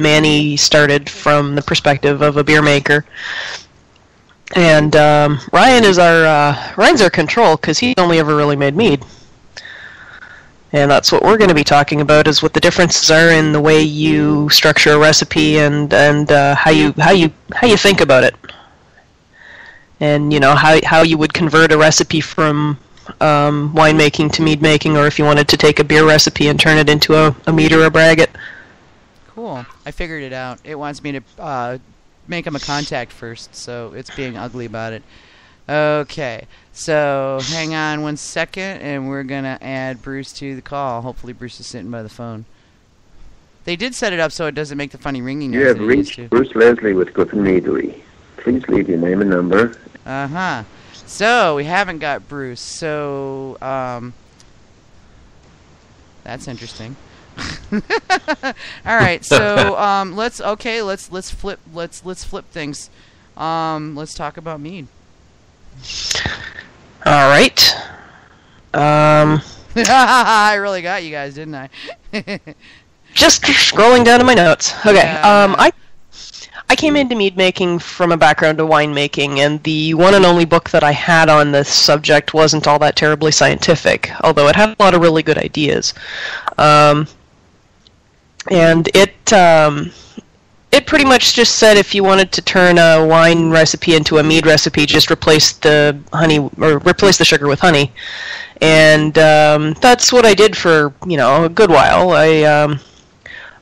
Manny started from the perspective of a beer maker. And Ryan's our control, because he only ever really made mead. And that's what we're going to be talking about, is what the differences are in the way you structure a recipe and how you think about it. And how you would convert a recipe from winemaking to mead making, or if you wanted to take a beer recipe and turn it into a mead or a braggot. Cool. I figured it out. It wants me to make him a contact first, so it's being ugly about it. Okay, so hang on 1 second, and we're going to add Bruce to the call. Hopefully Bruce is sitting by the phone. They did set it up so it doesn't make the funny ringing noise. You have reached Bruce Leslie with Griffin Meadery. Please leave your name and number. Uh-huh. So, we haven't got Bruce, so, that's interesting. All right, so let's flip things. Let's talk about mead. All right. I really got you guys, didn't I? Just scrolling down to my notes. Okay. Yeah. I came into mead making from a background of winemaking, and the one and only book that I had on this subject wasn't all that terribly scientific, although it had a lot of really good ideas. And it pretty much just said if you wanted to turn a wine recipe into a mead recipe, just replace the sugar with honey. And that's what I did for a good while.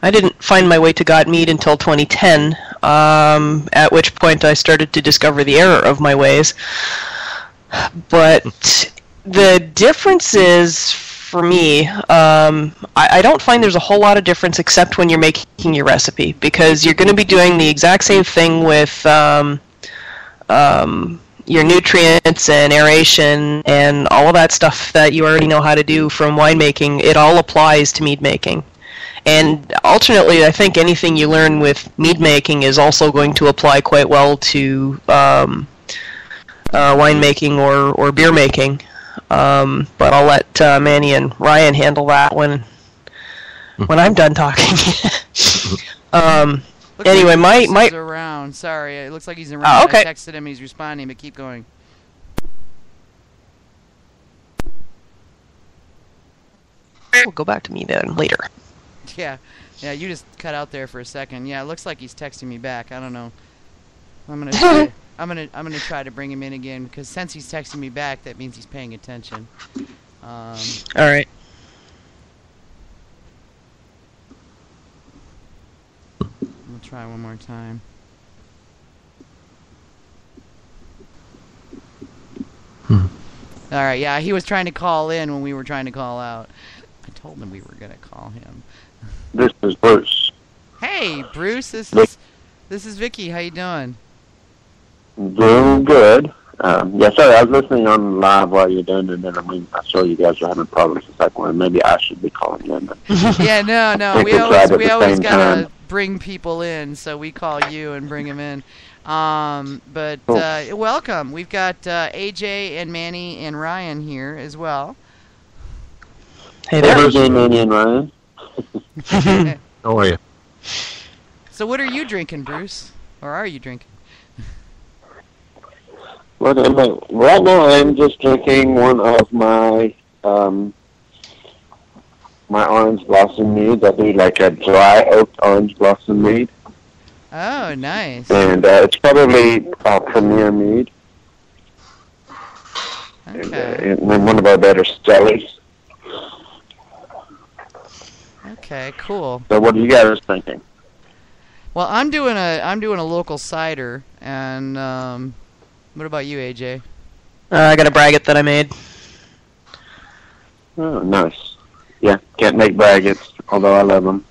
I didn't find my way to got mead until 2010, at which point I started to discover the error of my ways. But the difference is, for me, I don't find there's a whole lot of difference except when you're making your recipe, because you're going to be doing the exact same thing with your nutrients and aeration and all of that stuff that you already know how to do from winemaking. It all applies to mead making. And alternately, I think anything you learn with mead making is also going to apply quite well to winemaking or beer making. But I'll let Manny and Ryan handle that when I'm done talking. Anyway, like my around. Sorry, it looks like he's around. Okay. I texted him. He's responding, but keep going. We'll go back to me then later. Yeah, you just cut out there for a second. Yeah, it looks like he's texting me back. I don't know. I'm gonna try to bring him in again, because since he's texting me back, that means he's paying attention. All right. We'll try one more time. All right. Yeah, he was trying to call in when we were trying to call out. I told him we were gonna call him. This is Bruce. Hey, Bruce. This is Vicky. How you doing? Doing good. Yes, sir. I was listening on live while you're doing it, and I saw you guys were having problems the second one. Maybe I should be calling in. Yeah, no. We always gotta bring people in, so we call you and bring them in. But cool. Welcome. We've got AJ and Manny and Ryan here as well. Hey there. AJ, Manny, and Ryan. How are you? So what are you drinking, Bruce? Or are you drinking? Right now I'm just drinking one of my my orange blossom mead. I do like a dry oaked orange blossom mead. Oh, nice. And it's probably Premier Mead. Okay. And one of our better sellers. Okay, cool. So what are you guys thinking? Well, I'm doing a local cider, and what about you, AJ? I got a braggot that I made. Oh, nice. Yeah, can't make braggots, although I love them.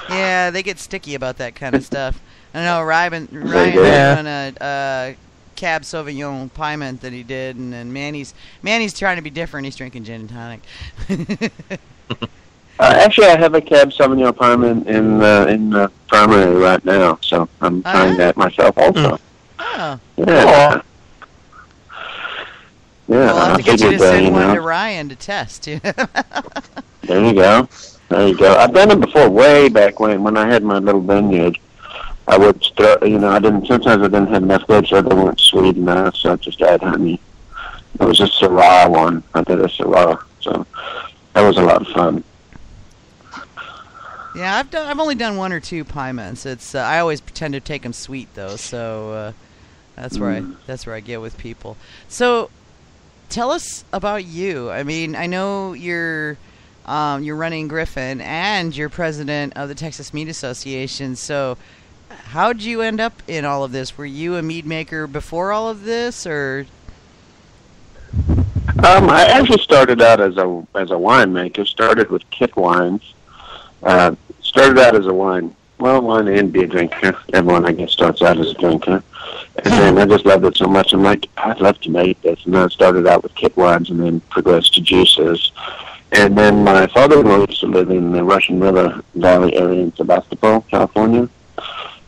Yeah, they get sticky about that kind of stuff. I know Ryan Yeah. on a Cab Sauvignon Piment that he did, and then Manny's trying to be different. He's drinking gin and tonic. Actually, I have a Cab Sauvignon Piment in the primary right now, so I'm trying that myself also. Oh. Yeah. We'll have to get you to send one know. to Ryan to test. There you go. There you go. I've done it before, way back when I had my little vineyard. I would, sometimes I didn't have enough grapes, or they weren't sweet enough, so I just add honey. It was a Syrah one. I did a Syrah, so that was a lot of fun. Yeah, I've only done 1 or 2 pie mints. It's I always pretend to take them sweet though, so that's where I get with people. So, tell us about you. I mean, I know you're running Griffin and you're president of the Texas Mead Association. So, how'd you end up in all of this? Were you a mead maker before all of this, or? I actually started out as a winemaker. Started with kit wines. Started out as a wine and beer drinker. Everyone, I guess, starts out as a drinker. And then I just loved it so much. I'm like, I'd love to make this. And then I started out with kit wines and then progressed to juices. And then my father-in-law used to live in the Russian River Valley area in Sebastopol, California.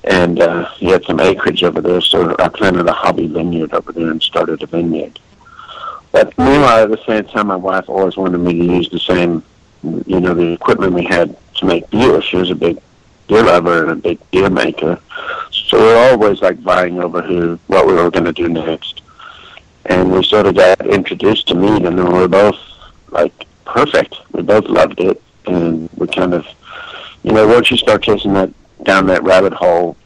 And he had some acreage over there, so I planted a hobby vineyard over there and started a vineyard. But meanwhile, at the same time, my wife always wanted me to use the same, the equipment we had to make beer. She was a big beer lover and a big beer maker. So we were always like vying over what we were going to do next. And we sort of got introduced to mead, and then we were both like perfect. We both loved it, and we kind of, once you start chasing down that rabbit hole,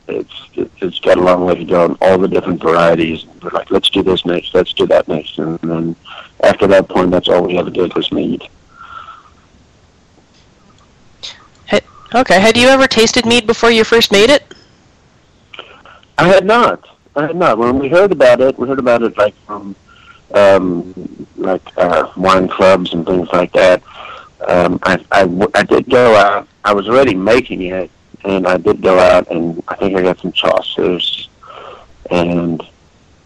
it's got a long way to go, and all the different varieties. We're like, let's do this next, let's do that next, and then after that point, that's all we ever did was mead. Okay, had you ever tasted mead before you first made it? I had not. When we heard about it like from wine clubs and things like that. I did go out. I was already making it, and I did go out, and I think I got some Chaucers and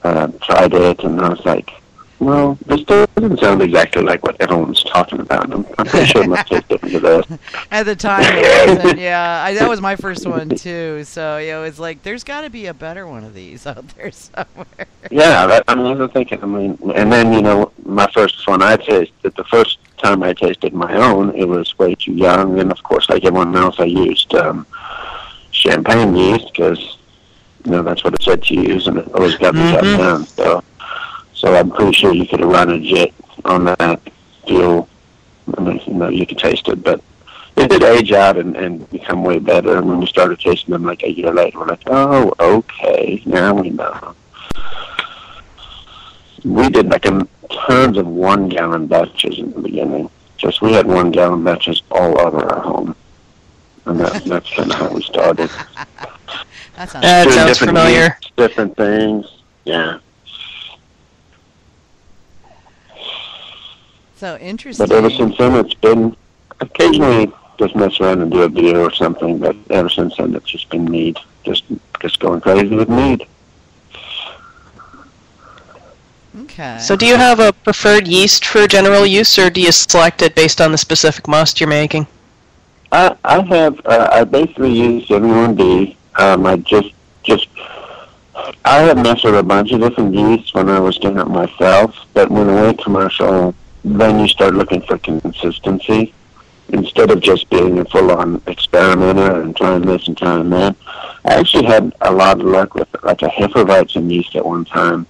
tried it, and I was like, well, this doesn't sound exactly like what everyone's talking about. I'm pretty sure it must taste different to this. At the time, it wasn't. Yeah, that was my first one too. So it's like there's got to be a better one of these out there somewhere. Yeah, I was thinking. And then my first one I tasted, the first time I tasted my own, it was way too young, and of course, like everyone else, I used champagne yeast because that's what it said to use, and it always got me shut down. So I'm pretty sure you could have run a jet on that deal. You could taste it, but it did age out and become way better. And when we started tasting them like a year later, we're like, oh, okay, now we know. We did tons of 1-gallon batches in the beginning. We had 1-gallon batches all over our home. And that's kind of how we started. That sounds familiar. Different things, yeah. So interesting. But ever since then, it's been occasionally just mess around and do a beer or something. But ever since then, it's just been mead. Just going crazy with mead. Okay. So do you have a preferred yeast for general use, or do you select it based on the specific must you're making? I basically use 71B. I have messed with a bunch of different yeasts when I was doing it myself, but when I went commercial, then you start looking for consistency instead of just being a full-on experimenter and trying this and trying that. I actually had a lot of luck with like a Hefeweizen yeast at one time,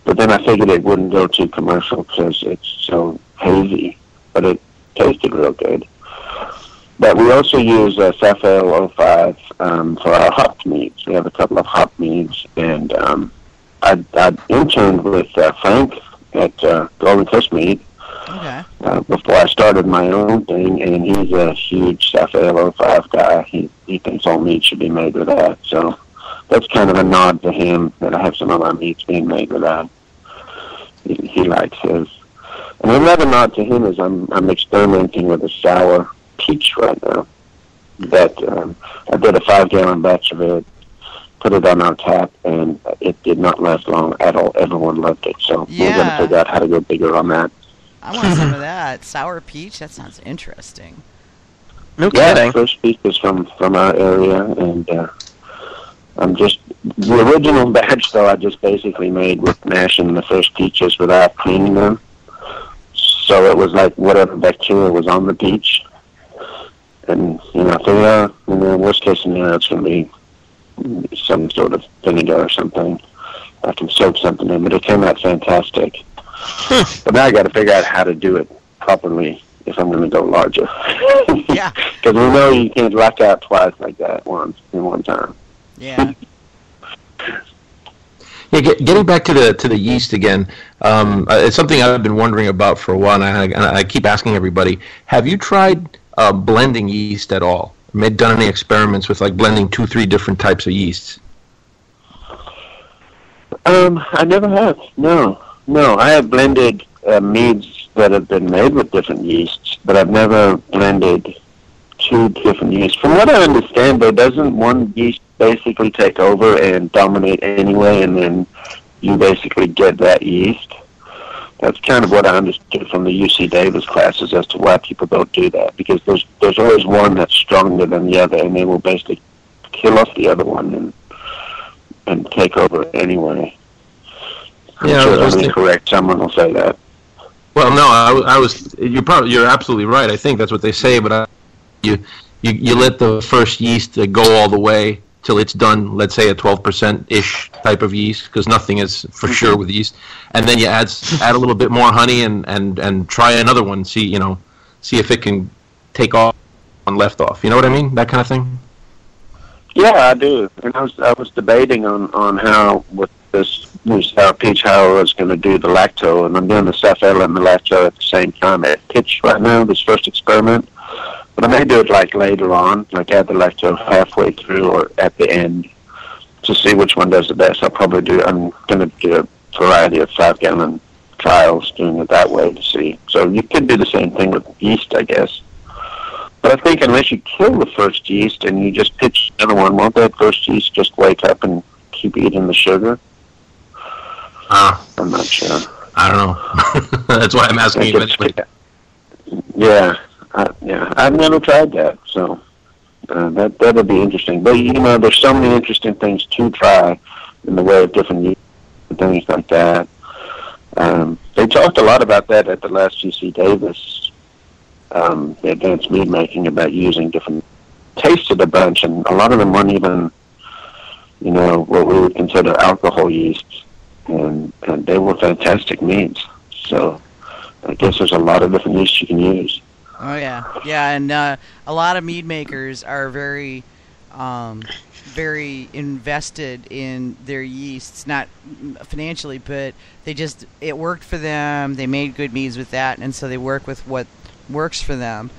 but then I figured it wouldn't go too commercial because it's so hazy, but it tasted real good. But we also use Safale 05 for our hopped meads. We have a couple of hopped meads, and I interned with Frank at Golden Coast Mead before I started my own thing, and he's a huge Safale 05 guy. He thinks all mead should be made with that, so that's kind of a nod to him that I have some of my meats being made with that. He likes his. And another nod to him is I'm experimenting with a sour peach right now. That I did a 5-gallon batch of it, put it on our tap, and it did not last long at all. Everyone loved it, so we're going to figure out how to go bigger on that. I want some of that. Sour peach? That sounds interesting. No kidding. First peach is from our area, and the original batch, though, I just basically made with mashing the first peaches without cleaning them. So it was like whatever bacteria was on the peach. And, I figured, worst case scenario, it's going to be some sort of vinegar or something. I can soak something in, but it came out fantastic. But now I got to figure out how to do it properly if I'm going to go larger. Yeah. Because we know you can't lock out twice like that in one time. Yeah. Yeah, getting back to the yeast again, it's something I've been wondering about for a while, and I keep asking everybody: have you tried blending yeast at all? Done any experiments with like blending 2-3 different types of yeasts? I never have. No. I have blended meads that have been made with different yeasts, but I've never blended 2 different yeasts. From what I understand, though, doesn't one yeast basically take over and dominate anyway, and then you basically get that yeast? That's kind of what I understood from the UC Davis classes as to why people don't do that, because there's always one that's stronger than the other, and they will basically kill off the other one and take over anyway. I'm sure I'm incorrect. Someone will say that. Well, no, I was. You're absolutely right. I think that's what they say, but you let the first yeast go all the way till it's done. Let's say a 12%-ish type of yeast, because nothing is for sure with yeast. And then you add a little bit more honey and try another one. See if it can take off on left off. You know what I mean? That kind of thing. Yeah, I do. And I was debating on how with this new sour peach how I was going to do the lacto, and I'm doing the Safella and the lacto at the same time at pitch right now. This first experiment. But I may do it like later on, like add the lacto halfway through or at the end to see which one does the best. I'm going to do a variety of 5-gallon trials doing it that way to see. So you could do the same thing with yeast, I guess. But I think unless you kill the first yeast and you just pitch the other one, won't that first yeast just wake up and keep eating the sugar? I'm not sure. I don't know. That's why I'm asking you. Yeah. I've never tried that, so that would be interesting. But there's so many interesting things to try in the way of different yeast and things like that. They talked a lot about that at the last UC Davis the advanced mead making, about using different. Tasted a bunch, and a lot of them weren't even what we would consider alcohol yeasts, and they were fantastic meads. So I guess there's a lot of different yeasts you can use. Oh yeah, and a lot of mead makers are very, very invested in their yeasts, not financially, but it worked for them. They made good meads with that, and so they work with what works for them,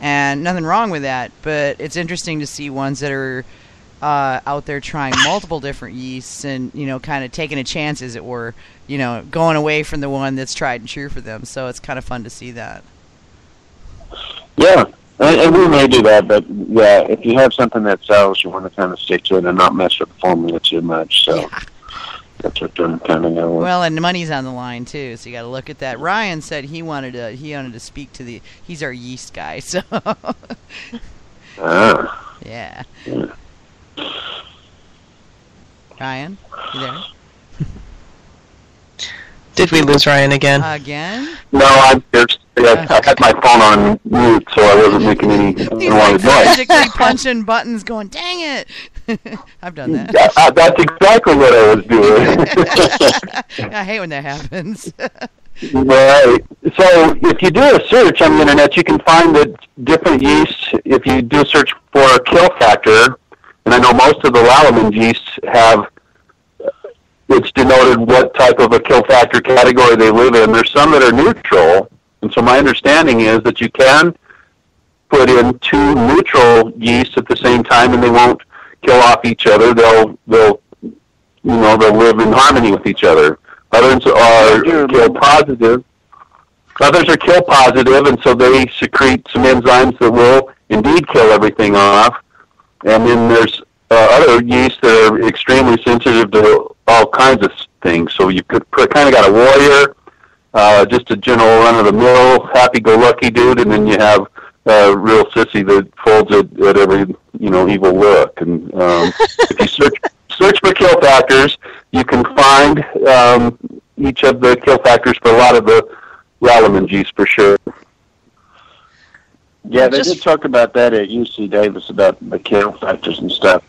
and nothing wrong with that. But it's interesting to see ones that are out there trying multiple different yeasts and kind of taking a chance, as it were, going away from the one that's tried and true for them. So it's kind of fun to see that. Yeah, and we may do that, but yeah, if you have something that sells, you want to kind of stick to it and not mess with the formula too much. So yeah. That's what I'm kind of going. Well, and the money's on the line too, so you got to look at that. Ryan said he wanted to speak to he's our yeast guy, so. Yeah. Ryan, you there? Did we lose Ryan again? Again? No, I'm just. I had my phone on mute, so I wasn't making any. He's like frantically punching buttons, going, "Dang it!" I've done that. That's exactly what I was doing. I hate when that happens. Right. So if you do a search on the internet, you can find that different yeasts. If you do a search for a kill factor, and I know most of the Lallemand yeasts have. It's denoted what type of a kill factor category they live in. There's some that are neutral, and so my understanding is that you can put in 2 neutral yeasts at the same time, and they won't kill off each other. They'll live in harmony with each other. Others are kill positive. Others are kill positive, and so they secrete some enzymes that will indeed kill everything off. And then there's other yeasts that are extremely sensitive to all kinds of things. So you could kind of got a warrior, just a general run-of-the-mill, happy-go-lucky dude, and then you have a real sissy that folds at every evil look. And if you search for kill factors, you can find each of the kill factors for a lot of the Lallemand yeast for sure. Yeah, they Just- did talk about that at UC Davis about the kale factors and stuff.